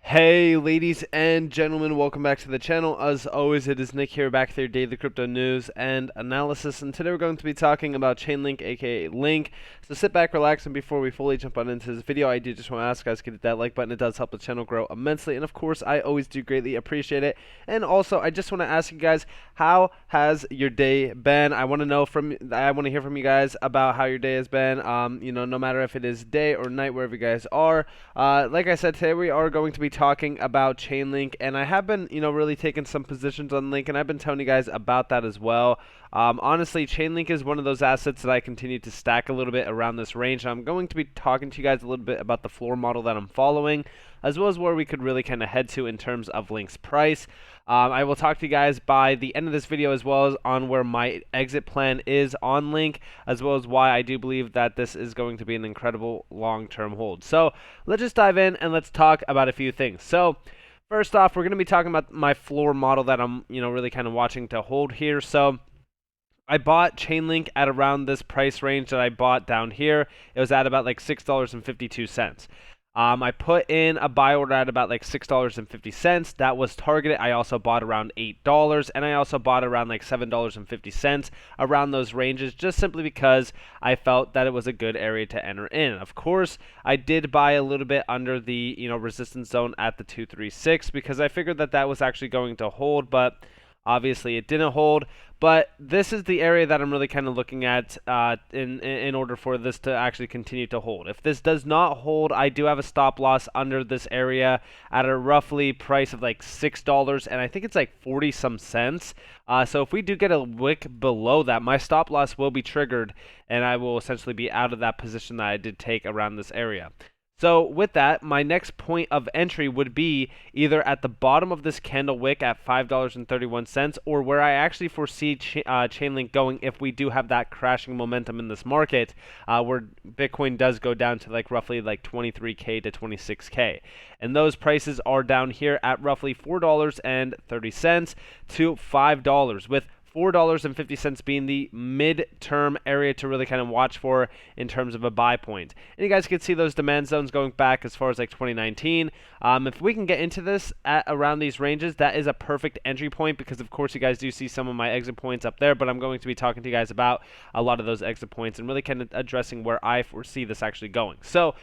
Hey ladies and gentlemen, welcome back to the channel. As always, it is Nick here back with your daily crypto news and analysis, and today we're going to be talking about Chainlink, aka Link. So sit back, relax, and before we fully jump on into this video, I do just want to ask guys to hit that like button. It does help the channel grow immensely, and of course I always do greatly appreciate it. And also I just want to ask you guys, how has your day been? I want to hear from you guys about how your day has been. No matter if it is day or night, wherever you guys are. Like I said, today we are going to be talking about Chainlink, and I have been, really taking some positions on Link, and I've been telling you guys about that as well. Honestly, Chainlink is one of those assets that I continue to stack a little bit around this range. I'm going to be talking to you guys a little bit about the floor model that I'm following, as well as where we could really kind of head to in terms of Link's price. I will talk to you guys by the end of this video as well as on where my exit plan is on Link, as well as why I do believe that this is going to be an incredible long-term hold. So let's just dive in and let's talk about a few things. So first off, we're going to be talking about my floor model that I'm, really kind of watching to hold here. So I bought Chainlink at around this price range that I bought down here. It was at about like $6.52. I put in a buy order at about like $6.50. That was targeted. I also bought around $8, and I also bought around like $7.50 around those ranges, just simply because I felt that it was a good area to enter in. Of course, I did buy a little bit under the resistance zone at the 236 because I figured that that was actually going to hold, but obviously it didn't hold. But this is the area that I'm really kind of looking at in order for this to actually continue to hold. If this does not hold, I do have a stop loss under this area at a roughly price of like $6, and I think it's like 40 some cents. So if we do get a wick below that, my stop loss will be triggered, and I will essentially be out of that position that I did take around this area. So with that, my next point of entry would be either at the bottom of this candle wick at $5.31, or where I actually foresee Chainlink going if we do have that crashing momentum in this market, where Bitcoin does go down to like roughly like 23K to 26K. And those prices are down here at roughly $4.30 to $5, with $4.50 being the mid-term area to really kind of watch for in terms of a buy point. And you guys can see those demand zones going back as far as like 2019. If we can get into this at around these ranges, that is a perfect entry point because, of course, you guys do see some of my exit points up there, but I'm going to be talking to you guys about a lot of those exit points and really kind of addressing where I foresee this actually going. So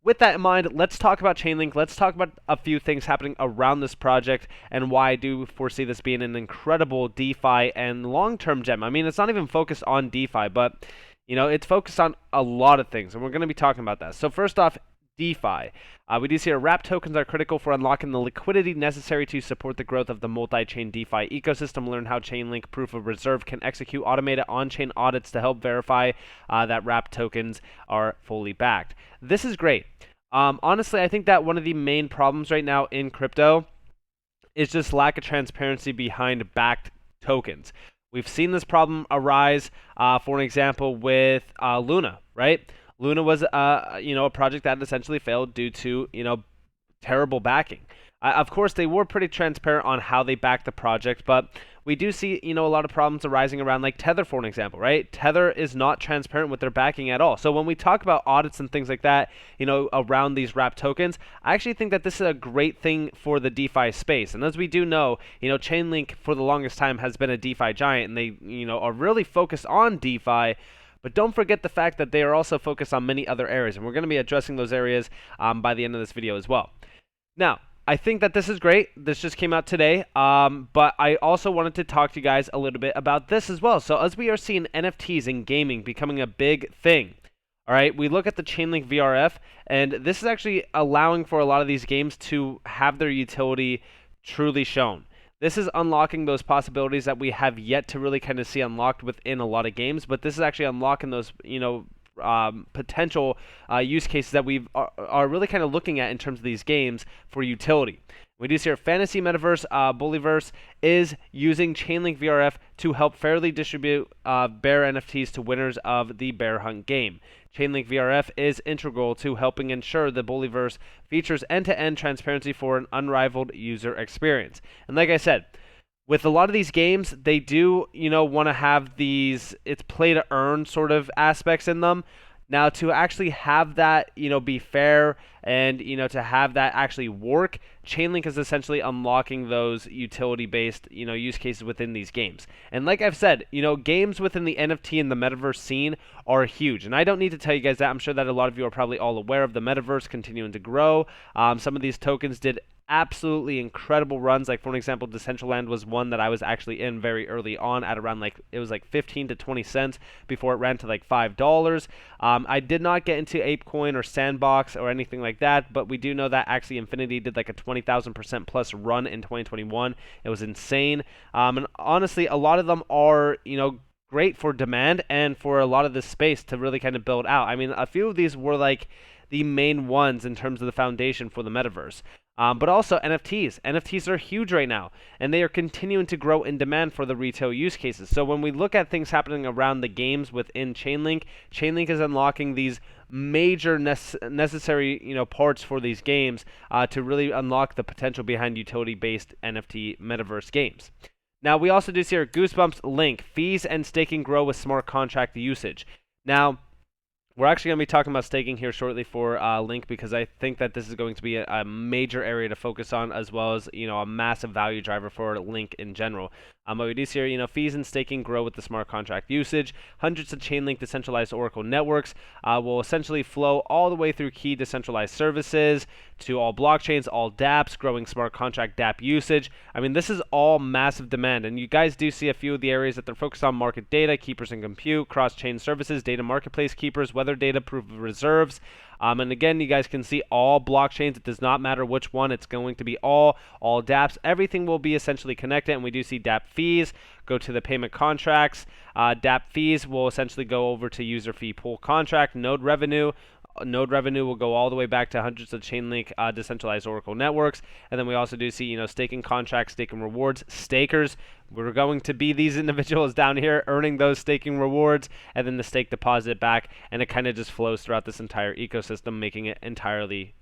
with that in mind, let's talk about Chainlink. Let's talk about a few things happening around this project and why I do foresee this being an incredible DeFi and long-term gem. I mean, it's not even focused on DeFi, but it's focused on a lot of things, and we're going to be talking about that. So first off, DeFi. We do see our wrap tokens are critical for unlocking the liquidity necessary to support the growth of the multi-chain DeFi ecosystem. Learn how Chainlink Proof of Reserve can execute automated on-chain audits to help verify that wrap tokens are fully backed. This is great. Honestly, I think that one of the main problems right now in crypto is just lack of transparency behind backed tokens. We've seen this problem arise, for an example, with Luna, right? Luna was, a project that essentially failed due to, terrible backing. Of course, they were pretty transparent on how they backed the project, but we do see, a lot of problems arising around like Tether, for an example, right? Tether is not transparent with their backing at all. So when we talk about audits and things like that, around these wrap tokens, I actually think that this is a great thing for the DeFi space. And as we do know, Chainlink for the longest time has been a DeFi giant, and they, are really focused on DeFi. But don't forget the fact that they are also focused on many other areas, and we're going to be addressing those areas by the end of this video as well. Now, I think that this is great. This just came out today, but I also wanted to talk to you guys a little bit about this as well. So as we are seeing NFTs in gaming becoming a big thing, all right, we look at the Chainlink VRF, and this is actually allowing for a lot of these games to have their utility truly shown. This is unlocking those possibilities that we have yet to really kind of see unlocked within a lot of games, but this is actually unlocking those, potential use cases that we are really kind of looking at in terms of these games for utility. We do see our fantasy metaverse, Bullyverse, is using Chainlink VRF to help fairly distribute bear NFTs to winners of the Bear Hunt game. Chainlink VRF is integral to helping ensure the Bullyverse features end-to-end transparency for an unrivaled user experience. And like I said, with a lot of these games, they do, want to have these, it's play to earn sort of aspects in them. Now, to actually have that, be fair and, to have that actually work, Chainlink is essentially unlocking those utility-based, use cases within these games. And like I've said, games within the NFT and the metaverse scene are huge. And I don't need to tell you guys that. I'm sure that a lot of you are probably all aware of the metaverse continuing to grow. Some of these tokens did absolutely incredible runs. Like, for an example, Decentraland was one that I was actually in very early on at around it was like 15 to 20 cents before it ran to like $5. I did not get into ApeCoin or Sandbox or anything like that, but we do know that actually Infinity did like a 20,000% plus run in 2021. It was insane. And honestly, a lot of them are, great for demand and for a lot of this space to really kind of build out. I mean, a few of these were like the main ones in terms of the foundation for the metaverse. But also NFTs. NFTs are huge right now, and they are continuing to grow in demand for the retail use cases. So when we look at things happening around the games within Chainlink, Chainlink is unlocking these major necessary parts for these games to really unlock the potential behind utility-based NFT metaverse games. Now, we also do see our Goosebumps link, fees and staking grow with smart contract usage. Now, we're actually going to be talking about staking here shortly for Link, because I think that this is going to be a major area to focus on, as well as a massive value driver for Link in general. But we do see here, fees and staking grow with the smart contract usage. Hundreds of Chainlink decentralized Oracle networks will essentially flow all the way through key decentralized services to all blockchains, all dApps, growing smart contract dApp usage. I mean, this is all massive demand, and you guys do see a few of the areas that they're focused on: market data, keepers and compute, cross-chain services, data marketplace keepers, weather data, proof of reserves. And again, you guys can see all blockchains. It does not matter which one. It's going to be all dApps. Everything will be essentially connected, and we do see dApp fees go to the payment contracts. dApp fees will essentially go over to user fee pool contract. Node revenue will go all the way back to hundreds of Chainlink decentralized Oracle networks. And then we also do see, staking contracts, staking rewards, stakers. We're going to be these individuals down here earning those staking rewards, and then the stake deposit back, and it kind of just flows throughout this entire ecosystem, making it entirely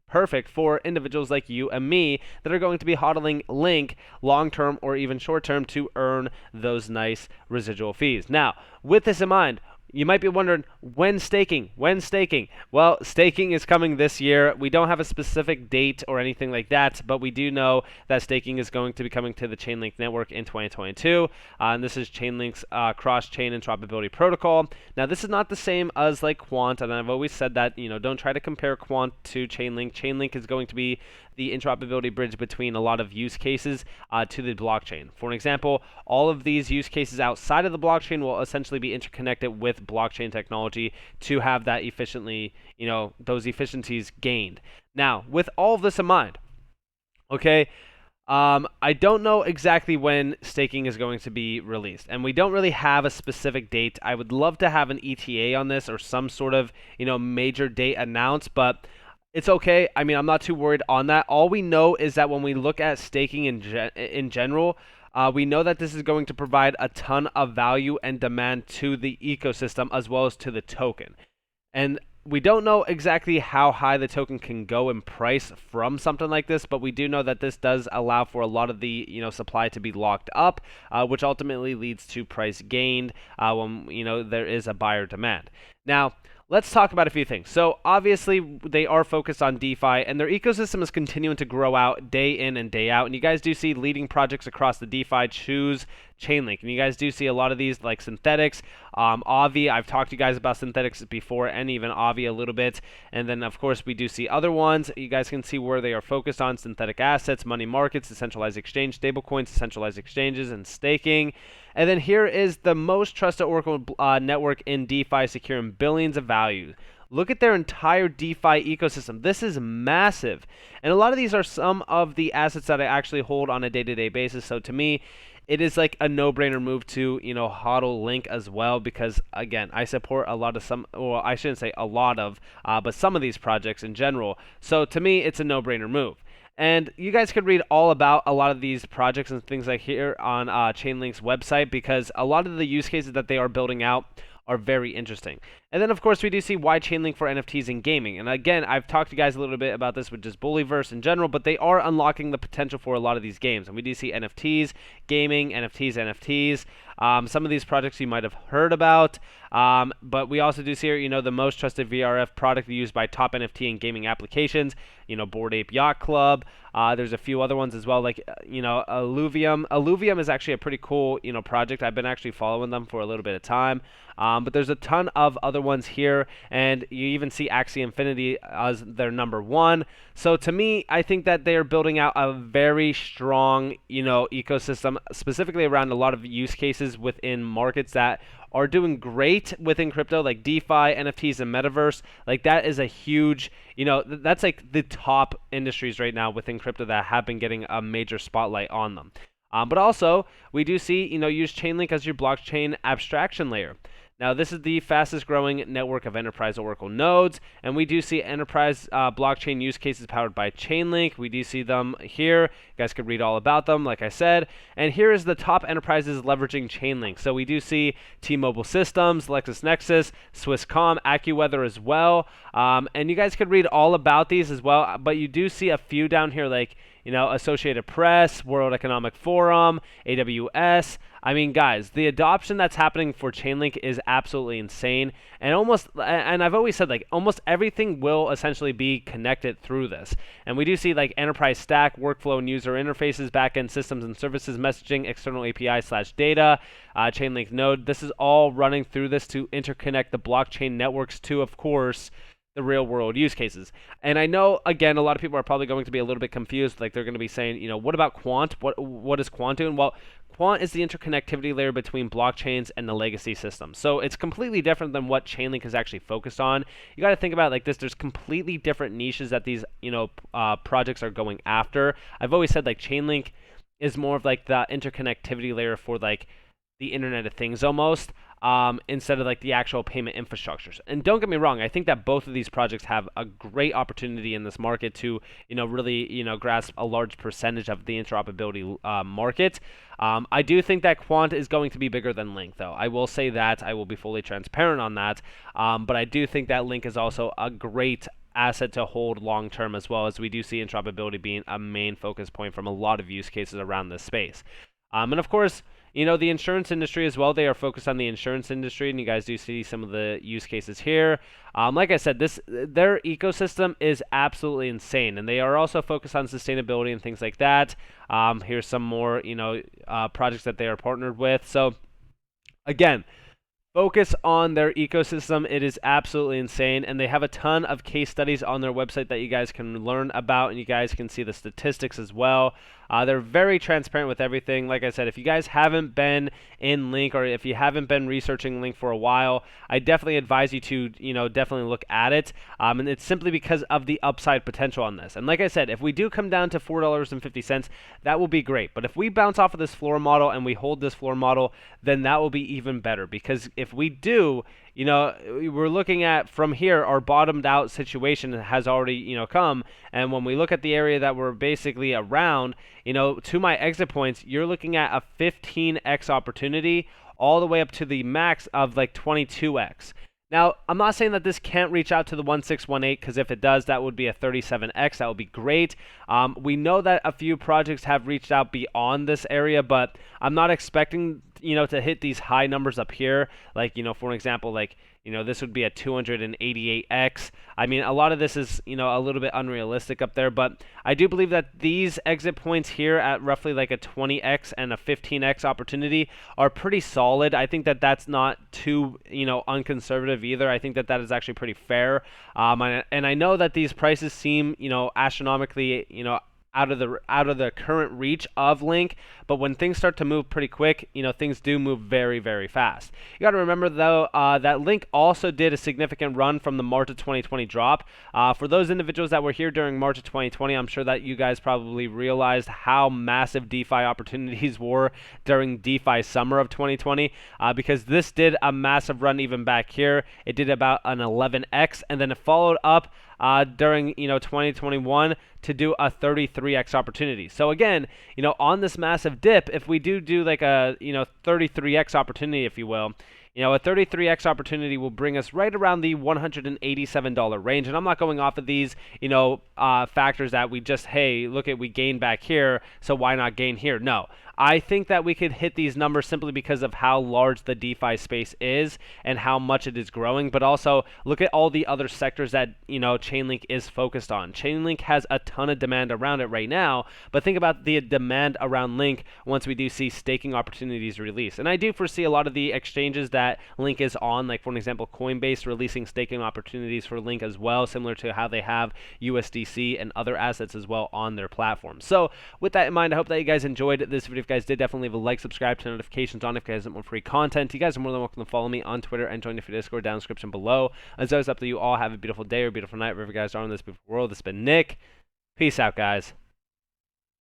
perfect for individuals like you and me that are going to be hodling Link long-term or even short-term to earn those nice residual fees. Now, with this in mind, you might be wondering, when staking? When staking? Well, staking is coming this year. We don't have a specific date or anything like that, but we do know that staking is going to be coming to the Chainlink network in 2022. And this is Chainlink's cross-chain interoperability protocol. Now, this is not the same as like Quant, and I've always said that, don't try to compare Quant to Chainlink. Chainlink is going to be the interoperability bridge between a lot of use cases to the blockchain. For an example, all of these use cases outside of the blockchain will essentially be interconnected with blockchain technology to have that efficiently, those efficiencies gained. Now, with all of this in mind, okay, I don't know exactly when staking is going to be released, and we don't really have a specific date. I would love to have an ETA on this or some sort of, major date announced, but it's okay. I mean, I'm not too worried on that. All we know is that when we look at staking in general, we know that this is going to provide a ton of value and demand to the ecosystem as well as to the token. And we don't know exactly how high the token can go in price from something like this, but we do know that this does allow for a lot of the supply to be locked up, which ultimately leads to price gained when there is a buyer demand. Now, let's talk about a few things. So obviously they are focused on DeFi, and their ecosystem is continuing to grow out day in and day out. And you guys do see leading projects across the DeFi choose Chainlink, and you guys do see a lot of these like Synthetics, Avi. I've talked to you guys about Synthetics before, and even Avi a little bit. And then of course we do see other ones. You guys can see where they are focused on: synthetic assets, money markets, decentralized exchange, stablecoins, decentralized exchanges, and staking. And then here is the most trusted Oracle network in DeFi, securing billions of value. Look at their entire DeFi ecosystem. This is massive. And a lot of these are some of the assets that I actually hold on a day-to-day basis. So to me, it is like a no-brainer move to, hodl Link as well, because again, I support a lot of I shouldn't say a lot of, but some of these projects in general. So to me, it's a no-brainer move. And you guys could read all about a lot of these projects and things like here on Chainlink's website, because a lot of the use cases that they are building out are very interesting. And then, of course, we do see why Chainlink for NFTs in gaming. And again, I've talked to you guys a little bit about this with just Bullyverse in general, but they are unlocking the potential for a lot of these games. And we do see NFTs, gaming, NFTs. Some of these projects you might have heard about, but we also do see here, the most trusted VRF product used by top NFT and gaming applications, Bored Ape Yacht Club. There's a few other ones as well, like, Alluvium. Alluvium is actually a pretty cool, project. I've been actually following them for a little bit of time. But there's a ton of other ones here, and you even see Axie Infinity as their number one. So to me, I think that they are building out a very strong, ecosystem, specifically around a lot of use cases within markets that are doing great within crypto, like DeFi, NFTs, and Metaverse. Like, that is a huge, that's like the top industries right now within crypto that have been getting a major spotlight on them. But also, we do see, use Chainlink as your blockchain abstraction layer. Now, this is the fastest growing network of enterprise Oracle nodes, and we do see enterprise blockchain use cases powered by Chainlink. We do see them here. You guys could read all about them, like I said. And here is the top enterprises leveraging Chainlink. So we do see T-Mobile Systems, LexisNexis, Swisscom, AccuWeather as well. And you guys could read all about these as well, but you do see a few down here, like, Associated Press, World Economic Forum, AWS. I mean, guys, the adoption that's happening for Chainlink is absolutely insane. And I've always said, like, almost everything will essentially be connected through this. And we do see, like, enterprise stack, workflow and user interfaces, backend systems and services, messaging, external API/data, Chainlink node. This is all running through this to interconnect the blockchain networks to, of course, the real world use cases. And I know, again, a lot of people are probably going to be a little bit confused. Like, they're going to be saying, what about Quant? What is Quant doing? Well, Quant is the interconnectivity layer between blockchains and the legacy system. So it's completely different than what Chainlink is actually focused on. You got to think about it like this. There's completely different niches that these, projects are going after. I've always said, like, Chainlink is more of like the interconnectivity layer for, like, the Internet of Things almost, instead of like the actual payment infrastructures. And don't get me wrong, I think that both of these projects have a great opportunity in this market to, really, grasp a large percentage of the interoperability market. I do think that Quant is going to be bigger than Link, though. I will say that. I will be fully transparent on that. But I do think that Link is also a great asset to hold long term, as well, as we do see interoperability being a main focus point from a lot of use cases around this space. And of course, the insurance industry as well, they are focused on the insurance industry, and you guys do see some of the use cases here. Like I said, their ecosystem is absolutely insane, and they are also focused on sustainability and things like that. Here's some more, projects that they are partnered with. So, again, focus on their ecosystem. It is absolutely insane, and they have a ton of case studies on their website that you guys can learn about, and you guys can see the statistics as well. They're very transparent with everything. Like I said, if you guys haven't been in Link, or if you haven't been researching Link for a while, I definitely advise you to, definitely look at it. And it's simply because of the upside potential on this. And like I said, if we do come down to $4.50, that will be great. But if we bounce off of this floor model and we hold this floor model, then that will be even better. Because if we do, we're looking at from here, our bottomed out situation has already, come. And when we look at the area that we're basically around, to my exit points, you're looking at a 15x opportunity all the way up to the max of like 22x. Now, I'm not saying that this can't reach out to the 1618, because if it does, that would be a 37x. That would be great. We know that a few projects have reached out beyond this area, but I'm not expecting, to hit these high numbers up here. Like, for an example, like, this would be a 288x. I mean, a lot of this is, a little bit unrealistic up there, but I do believe that these exit points here at roughly like a 20x and a 15x opportunity are pretty solid. I think that that's not too, unconservative either. I think that that is actually pretty fair. And I know that these prices seem, astronomically, out of the current reach of Link, but when things start to move pretty quick, things do move very, very fast. You got to remember though that Link also did a significant run from the March of 2020 drop. For those individuals that were here during March of 2020, I'm sure that you guys probably realized how massive DeFi opportunities were during DeFi summer of 2020, because this did a massive run even back here. It did about an 11x, and then it followed up during 2021 to do a 33x opportunity. So again, on this massive dip, if we do like a 33x opportunity, if you will, a 33x opportunity will bring us right around the $187 range. And I'm not going off of these, factors that we just, hey, look at, we gained back here, so why not gain here? No, I think that we could hit these numbers simply because of how large the DeFi space is and how much it is growing, but also look at all the other sectors that, Chainlink is focused on. Chainlink has a ton of demand around it right now, but think about the demand around Link once we do see staking opportunities released. And I do foresee a lot of the exchanges that Link is on, like for an example, Coinbase releasing staking opportunities for Link as well, similar to how they have USDC and other assets as well on their platform. So with that in mind, I hope that you guys enjoyed this video. If you guys did, definitely leave a like, subscribe, turn notifications on if you guys want more free content. You guys are more than welcome to follow me on Twitter and join the free Discord down in the description below. As always, up to you all. Have a beautiful day or beautiful night wherever you guys are in this beautiful world. This has been Nick. Peace out, guys.